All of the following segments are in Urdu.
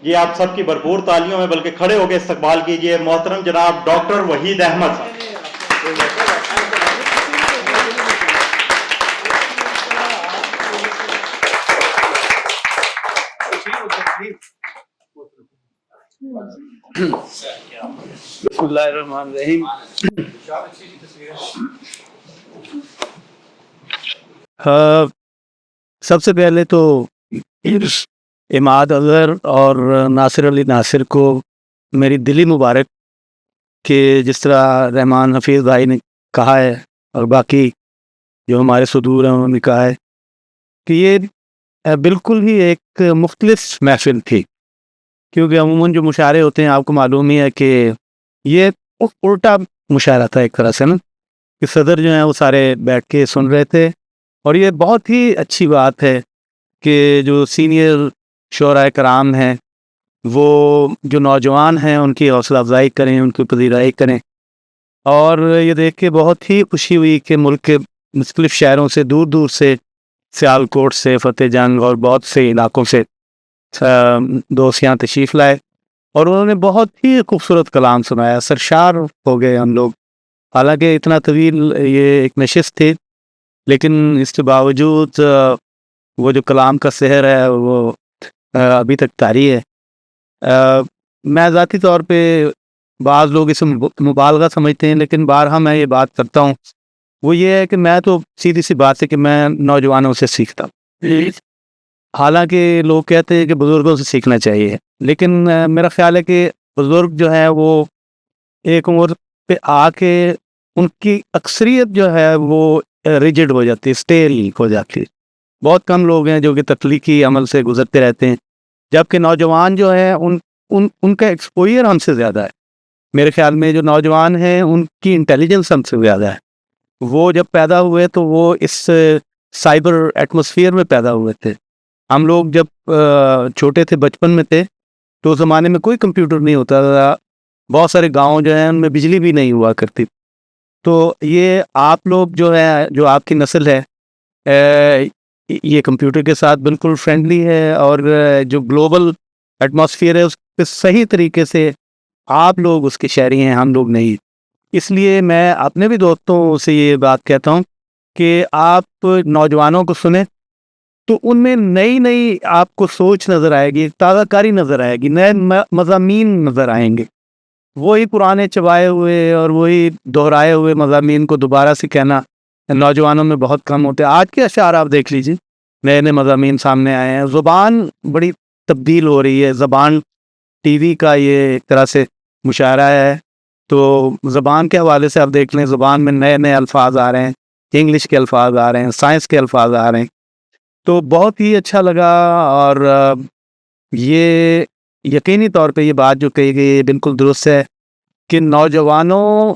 یہ آپ سب کی بھرپور تالیوں میں بلکہ کھڑے ہو کے استقبال کیجئے محترم جناب ڈاکٹر وحید احمد صاحب۔ بسم اللہ الرحمن الرحیم۔ سب سے پہلے تو عماد اظہر اور ناصر علی ناصر کو میری دلی مبارک کہ جس طرح رحمان حفیظ بھائی نے کہا ہے اور باقی جو ہمارے صدور ہیں انہوں نے کہا ہے کہ یہ بالکل ہی ایک مختلف محفل تھی، کیونکہ عموماً جو مشاعرے ہوتے ہیں آپ کو معلوم ہی ہے کہ یہ الٹا مشاعرہ تھا ایک طرح سے نا، کہ صدر جو ہیں وہ سارے بیٹھ کے سن رہے تھے، اور یہ بہت ہی اچھی بات ہے کہ جو سینئر شعراء کرام ہیں وہ جو نوجوان ہیں ان کی حوصلہ افزائی کریں، ان کی پذیرائی کریں، اور یہ دیکھ کے بہت ہی خوشی ہوئی کہ ملک کے مختلف شہروں سے دور دور سے، سیالکوٹ سے، فتح جنگ اور بہت سے علاقوں سے دوست یہاں تشریف لائے، اور انہوں نے بہت ہی خوبصورت کلام سنایا، سرشار ہو گئے ہم لوگ۔ حالانکہ اتنا طویل یہ ایک نشست تھی، لیکن اس کے باوجود وہ جو کلام کا سحر ہے وہ ابھی تک طاری ہے۔ میں ذاتی طور پہ بعض لوگ اسے مبالغہ سمجھتے ہیں، لیکن بارہا میں یہ بات کرتا ہوں، وہ یہ ہے کہ میں تو سیدھی سی بات ہے کہ میں نوجوانوں سے سیکھتا ہوں۔ حالانکہ لوگ کہتے ہیں کہ بزرگوں سے سیکھنا چاہیے، لیکن میرا خیال ہے کہ بزرگ جو ہے وہ ایک عمر پہ آ کے ان کی اکثریت جو ہے وہ ریجڈ ہو جاتی ہے، اسٹیل ہو جاتی ہے۔ بہت کم لوگ ہیں جو کہ تخلیقی عمل سے گزرتے رہتے ہیں، جبکہ نوجوان جو ہیں ان کا ایکسپوئر ہم سے زیادہ ہے۔ میرے خیال میں جو نوجوان ہیں ان کی انٹیلیجنس ہم سے زیادہ ہے۔ وہ جب پیدا ہوئے تو وہ اس سائبر ایٹماسفیئر میں پیدا ہوئے تھے۔ ہم لوگ جب چھوٹے تھے، بچپن میں تھے، تو اس زمانے میں کوئی کمپیوٹر نہیں ہوتا تھا، بہت سارے گاؤں جو ہیں ان میں بجلی بھی نہیں ہوا کرتی۔ تو یہ آپ لوگ جو ہے، جو آپ کی نسل ہے، یہ کمپیوٹر کے ساتھ بالکل فرینڈلی ہے، اور جو گلوبل ایٹماسفیئر ہے اس پہ صحیح طریقے سے آپ لوگ اس کے شہری ہیں، ہم لوگ نہیں۔ اس لیے میں اپنے بھی دوستوں سے یہ بات کہتا ہوں کہ آپ نوجوانوں کو سنیں تو ان میں نئی نئی آپ کو سوچ نظر آئے گی، تازہ کاری نظر آئے گی، نئے مضامین نظر آئیں گے۔ وہی پرانے چبائے ہوئے اور وہی دہرائے ہوئے مضامین کو دوبارہ سے کہنا نوجوانوں میں بہت کم ہوتے ہیں۔ آج کے اشعار آپ دیکھ لیجیے، نئے نئے مضامین سامنے آئے ہیں، زبان بڑی تبدیل ہو رہی ہے۔ زبان ٹی وی کا یہ ایک طرح سے مشاعرہ ہے، تو زبان کے حوالے سے آپ دیکھ لیں، زبان میں نئے نئے الفاظ آ رہے ہیں، انگلش کے الفاظ آ رہے ہیں، سائنس کے الفاظ آ رہے ہیں، تو بہت ہی اچھا لگا۔ اور یہ یقینی طور پہ یہ بات جو کہی گئی ہے بالکل درست ہے کہ نوجوانوں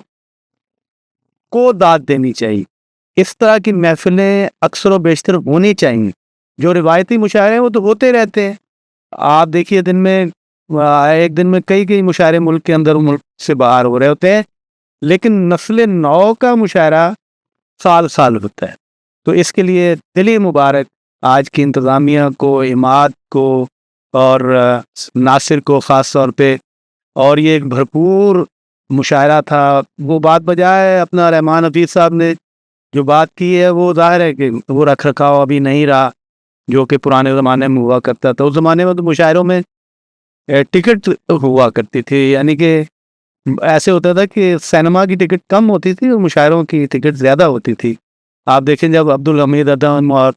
کو داد دینی چاہیے، اس طرح کی محفلیں اکثر و بیشتر ہونی چاہیے۔ جو روایتی مشاعرے ہیں وہ تو ہوتے رہتے ہیں، آپ دیکھیے دن میں ایک دن میں کئی مشاعرے ملک کے اندر ملک سے باہر ہو رہے ہوتے ہیں، لیکن نسل نو کا مشاعرہ سال سال ہوتا ہے۔ تو اس کے لیے دلی مبارک آج کی انتظامیہ کو، عماد کو اور ناصر کو خاص طور پہ۔ اور یہ ایک بھرپور مشاعرہ تھا۔ وہ بات بجائے اپنا رحمان حفیظ صاحب نے جو بات کی ہے، وہ ظاہر ہے کہ وہ رکھ رکھاؤ ابھی نہیں رہا جو کہ پرانے زمانے میں ہوا کرتا تھا۔ اس زمانے میں تو مشاعروں میں ٹکٹ ہوا کرتی تھی، یعنی کہ ایسے ہوتا تھا کہ سینما کی ٹکٹ کم ہوتی تھی اور مشاعروں کی ٹکٹ زیادہ ہوتی تھی۔ آپ دیکھیں جب عبدالحمید ادم اور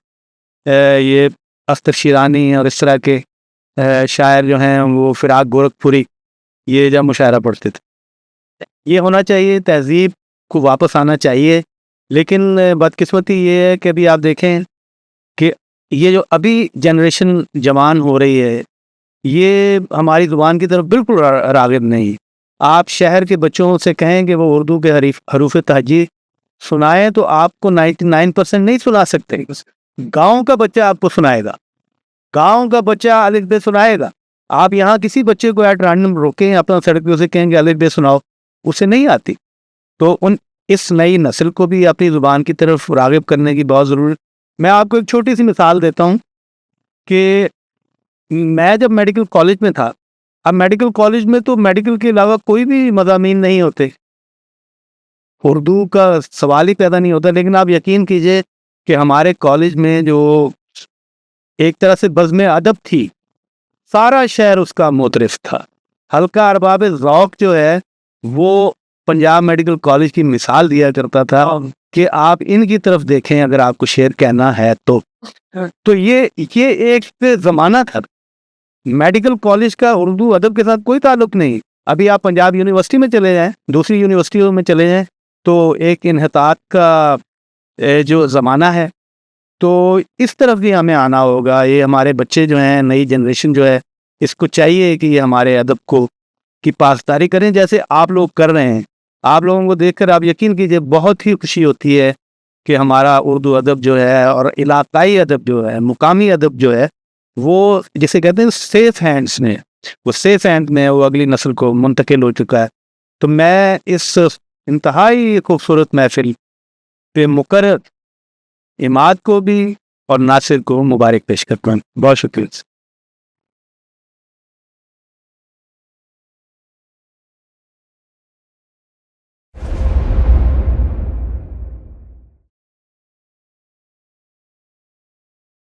یہ اختر شیرانی اور اس طرح کے شاعر جو ہیں، وہ فراق گورکھپوری، یہ جب مشاعرہ پڑھتے تھے، یہ ہونا چاہیے، تہذیب کو واپس آنا چاہیے۔ لیکن بدقسمتی یہ ہے کہ ابھی آپ دیکھیں کہ یہ جو ابھی جنریشن جوان ہو رہی ہے، یہ ہماری زبان کی طرف بالکل راغب نہیں۔ آپ شہر کے بچوں سے کہیں کہ وہ اردو کے حروف تہجی سنائیں تو آپ کو 99% نہیں سنا سکتے۔ گاؤں کا بچہ آپ کو سنائے گا، گاؤں کا بچہ الف بے سنائے گا۔ آپ یہاں کسی بچے کو ایٹ رینڈم روکیں اپنا سڑک پہ، اسے کہیں گے الف بے سناؤ، اسے نہیں آتی۔ تو اس نئی نسل کو بھی اپنی زبان کی طرف راغب کرنے کی بہت ضرورت۔ میں آپ کو ایک چھوٹی سی مثال دیتا ہوں کہ میں جب میڈیکل کالج میں تھا اب میڈیکل کالج میں تو میڈیکل کے علاوہ کوئی بھی مضامین نہیں ہوتے, اردو کا سوال ہی پیدا نہیں ہوتا. لیکن آپ یقین کیجئے کہ ہمارے کالج میں جو ایک طرح سے بزم ادب تھی, سارا شہر اس کا معترف تھا. حلقہ ارباب ذوق جو ہے وہ پنجاب میڈیکل کالج کی مثال دیا کرتا تھا کہ آپ ان کی طرف دیکھیں اگر آپ کو شعر کہنا ہے تو یہ ایک زمانہ تھا. میڈیکل کالج کا اردو ادب کے ساتھ کوئی تعلق نہیں. ابھی آپ پنجاب یونیورسٹی میں چلے جائیں, دوسری یونیورسٹیوں میں چلے جائیں, تو ایک انحطاط کا جو زمانہ ہے, تو اس طرف بھی ہمیں آنا ہوگا. یہ ہمارے بچے جو ہیں, نئی جنریشن جو ہے, اس کو چاہیے کہ یہ ہمارے ادب کو کی پاسداری کریں جیسے آپ لوگ کر رہے ہیں. آپ لوگوں کو دیکھ کر آپ یقین کیجئے بہت ہی خوشی ہوتی ہے کہ ہمارا اردو ادب جو ہے اور علاقائی ادب جو ہے, مقامی ادب جو ہے, وہ جسے کہتے ہیں سیف ہینڈس میں, وہ سیف ہینڈ میں وہ اگلی نسل کو منتقل ہو چکا ہے. تو میں اس انتہائی خوبصورت محفل پہ مقرر عماد کو بھی اور ناصر کو مبارک پیش کرتا ہوں. بہت شکریہ.